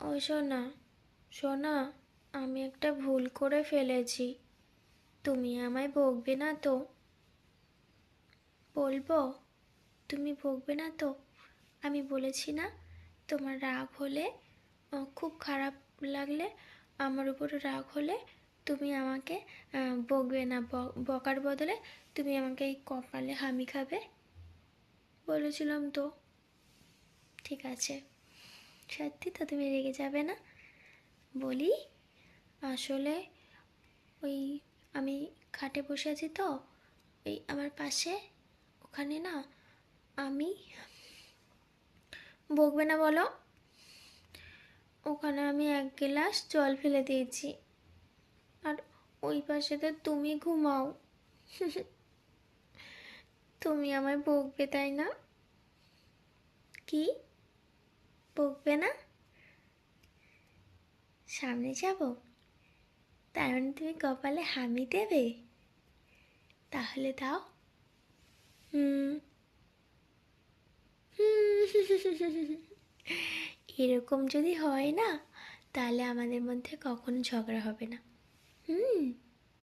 ও সোনা, সোনা, আমি একটা ভুল করে ফেলেছি। তুমি আমায় বকবে না তো? বলবো? তুমি বকবে না তো? আমি বলেছি না, তোমার রাগ হলে, খুব খারাপ লাগলে, আমার উপরে রাগ হলে তুমি আমাকে বকবে না, বকার বদলে তুমি আমাকে এই কপালে হামি খাবে। বলেছিলাম তো। ঠিক আছে, সত্যি তো? তুমি রেগে যাবে না? বলি, আসলে ওই আমি খাটে বসে আছি তো, এই আমার পাশে, ওখানে না, আমি, বকবে না বলো, ওখানে আমি এক গ্লাস জল ফেলে দিয়েছি, আর ওই পাশে তো তুমি ঘুমাও। তুমি আমায় বকবে তাই না? কি, বকবে না? সামনে যাব? তার মানে তুমি কপালে হামি দেবে? তাহলে দাও। হুম। এরকম যদি হয় না, তাহলে আমাদের মধ্যে কখনো ঝগড়া হবে না। হুম।